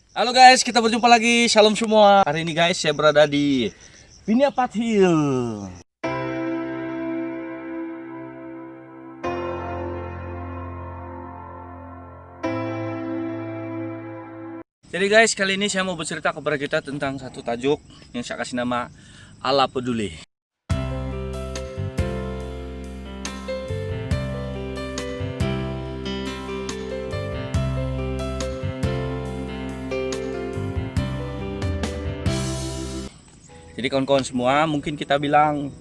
Halo guys, kita berjumpa lagi. Shalom semua. Hari ini guys, saya berada di Pinia Pathil. Jadi guys, kali ini saya mau bercerita kepada kita tentang satu tajuk yang saya kasih nama Allah Peduli. Jadi kawan-kawan semua, mungkin kita bilang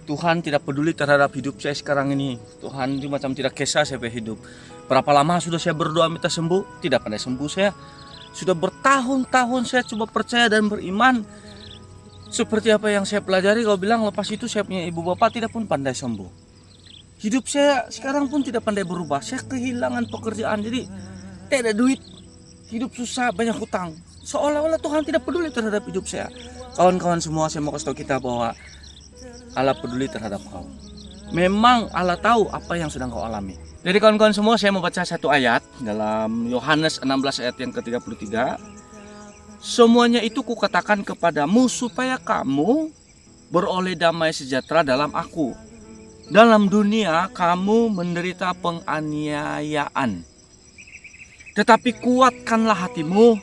Tuhan tidak peduli terhadap hidup saya sekarang ini. Tuhan itu macam tidak kisah saya hidup. Berapa lama sudah saya berdoa minta sembuh, tidak pandai sembuh saya. Sudah bertahun-tahun saya coba percaya dan beriman. Seperti apa yang saya pelajari, kau bilang lepas itu saya punya ibu bapak tidak pun pandai sembuh. Hidup saya sekarang pun tidak pandai berubah. Saya kehilangan pekerjaan, jadi tidak ada duit. Hidup susah, banyak hutang. Seolah-olah Tuhan tidak peduli terhadap hidup saya. Kawan-kawan semua, saya mau kasih tahu kita bahwa Allah peduli terhadap kau. Memang Allah tahu apa yang sedang kau alami. Jadi kawan-kawan semua, saya mau baca satu ayat dalam Yohanes 16 ayat yang ke-33. Semuanya itu kukatakan kepadamu supaya kamu beroleh damai sejahtera dalam aku. Dalam dunia kamu menderita penganiayaan. Tetapi kuatkanlah hatimu,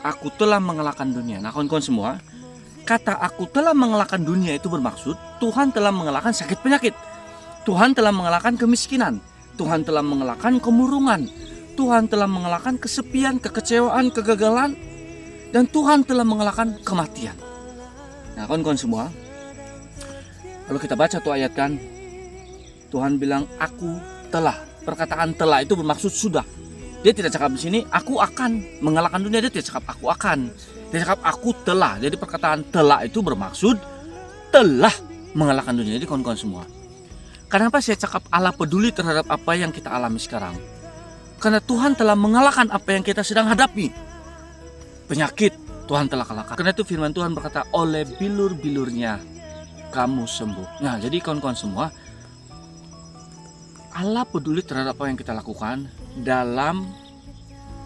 aku telah mengalahkan dunia. Nah kawan-kawan semua, kata aku telah mengalahkan dunia itu bermaksud Tuhan telah mengalahkan sakit penyakit. Tuhan telah mengalahkan kemiskinan. Tuhan telah mengalahkan kemurungan. Tuhan telah mengalahkan kesepian, kekecewaan, kegagalan. Dan Tuhan telah mengalahkan kematian. Nah kawan-kawan semua, kalau kita baca tuh ayat kan, Tuhan bilang aku telah. Perkataan telah itu bermaksud sudah. Dia tidak cakap di sini aku akan mengalahkan dunia. Dia tidak cakap aku akan. Dia cakap aku telah. Jadi perkataan telah itu bermaksud telah mengalahkan dunia. Jadi kawan-kawan semua, kenapa saya cakap Allah peduli terhadap apa yang kita alami sekarang? Karena Tuhan telah mengalahkan apa yang kita sedang hadapi. Penyakit Tuhan telah kalahkan. Karena itu firman Tuhan berkata, oleh bilur-bilurnya kamu sembuh. Nah jadi kawan-kawan semua, Allah peduli terhadap apa yang kita lakukan dalam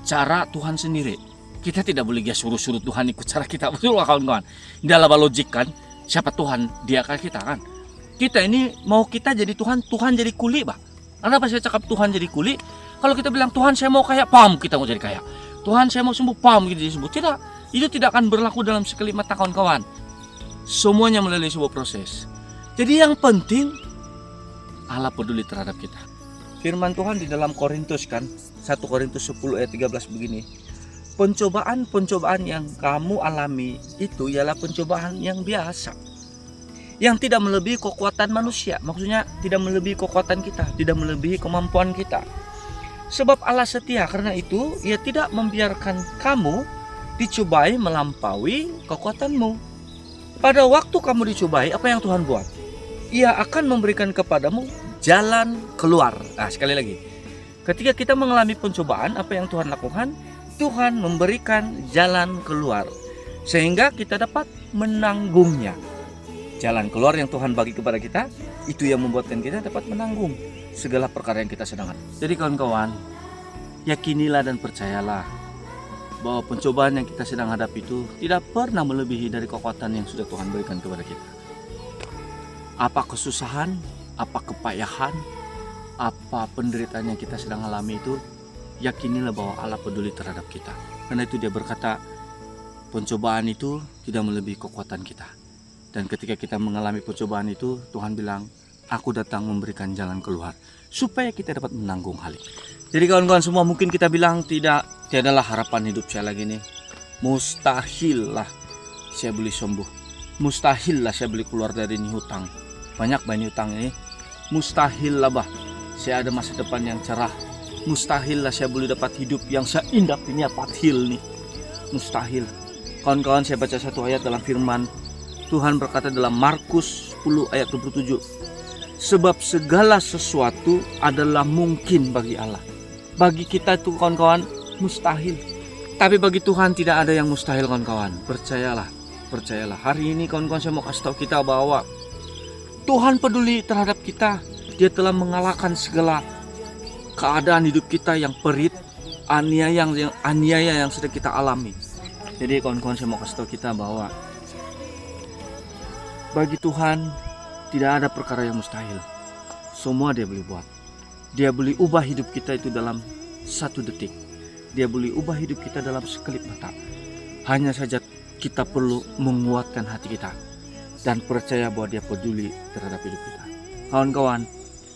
cara Tuhan sendiri. Kita tidak boleh suruh-suruh Tuhan ikut cara kita. Betul lah kawan-kawan. Dalam logik kan, siapa Tuhan? Dia kan kita kan. Kita ini mau kita jadi Tuhan, Tuhan jadi kuli bah. Kenapa saya cakap Tuhan jadi kuli? Kalau kita bilang Tuhan saya mau kaya, pam kita mau jadi kaya. Tuhan saya mau sembuh, pam kita jadi sembuh. Tidak, itu tidak akan berlaku dalam sekali mata kawan-kawan. Semuanya melalui sebuah proses. Jadi yang penting Allah peduli terhadap kita. Firman Tuhan di dalam Korintus kan, 1 Korintus 10 ayat 13 begini. Pencobaan-pencobaan yang kamu alami itu ialah pencobaan yang biasa, yang tidak melebihi kekuatan manusia. Maksudnya tidak melebihi kekuatan kita, tidak melebihi kemampuan kita. Sebab Allah setia, karena itu Ia tidak membiarkan kamu dicobai melampaui kekuatanmu. Pada waktu kamu dicobai, apa yang Tuhan buat? Ia akan memberikan kepadamu jalan keluar. Nah sekali lagi, ketika kita mengalami pencobaan, apa yang Tuhan lakukan? Tuhan memberikan jalan keluar sehingga kita dapat menanggungnya. Jalan keluar yang Tuhan bagi kepada kita, itu yang membuatkan kita dapat menanggung segala perkara yang kita sedang hadapi. Jadi kawan-kawan, yakinilah dan percayalah bahwa pencobaan yang kita sedang hadapi itu tidak pernah melebihi dari kekuatan yang sudah Tuhan berikan kepada kita. Apa kesusahan, apa kepayahan, apa penderitaan yang kita sedang alami itu, yakinilah bahwa Allah peduli terhadap kita. Karena itu Dia berkata, pencobaan itu tidak melebihi kekuatan kita. Dan ketika kita mengalami pencobaan itu, Tuhan bilang, aku datang memberikan jalan keluar supaya kita dapat menanggung hal itu. Jadi kawan-kawan semua, mungkin kita bilang tiadalah harapan hidup saya lagi nih. Mustahil lah saya boleh sembuh. Mustahil lah saya boleh keluar dari ini hutang. Banyak banyak hutang ini. Mustahil lah bah saya ada masa depan yang cerah. Mustahil lah saya boleh dapat hidup yang seindah Pinia Pathil nih. Mustahil. Kawan-kawan, saya baca satu ayat dalam firman Tuhan berkata dalam Markus 10 ayat 27. Sebab segala sesuatu adalah mungkin bagi Allah. Bagi kita itu kawan-kawan mustahil. Tapi bagi Tuhan tidak ada yang mustahil kawan-kawan. Percayalah, percayalah. Hari ini kawan-kawan saya mau kasih tahu kita bahwa Tuhan peduli terhadap kita. Dia telah mengalahkan segala keadaan hidup kita yang perit, aniaya yang sedang kita alami. Jadi kawan-kawan, saya mau kasih tahu kita bahwa bagi Tuhan tidak ada perkara yang mustahil. Semua Dia boleh buat. Dia boleh ubah hidup kita itu dalam 1 detik. Dia boleh ubah hidup kita dalam sekelip mata. Hanya saja kita perlu menguatkan hati kita dan percaya bahwa Dia peduli terhadap hidup kita. Kawan-kawan,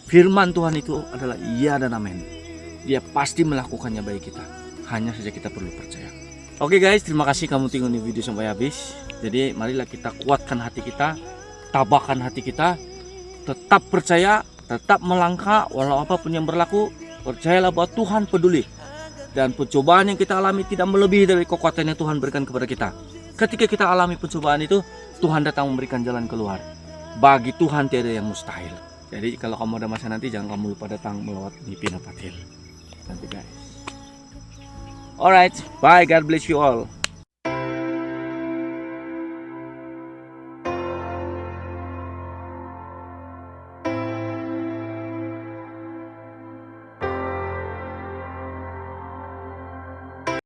firman Tuhan itu adalah iya dan amin. Dia pasti melakukannya bagi kita. Hanya saja kita perlu percaya. Oke guys, terima kasih kamu tengok ini video sampai habis. Jadi marilah kita kuatkan hati kita, tabahkan hati kita, tetap percaya, tetap melangkah walau apapun yang berlaku. Percayalah bahwa Tuhan peduli. Dan pencobaan yang kita alami tidak melebihi dari kekuatan yang Tuhan berikan kepada kita. Ketika kita alami pencobaan itu, Tuhan datang memberikan jalan keluar. Bagi Tuhan tiada yang mustahil. Jadi kalau kamu ada masa nanti, jangan kamu lupa datang melewati Pinapatil. Nanti guys. Alright, bye. God bless you all.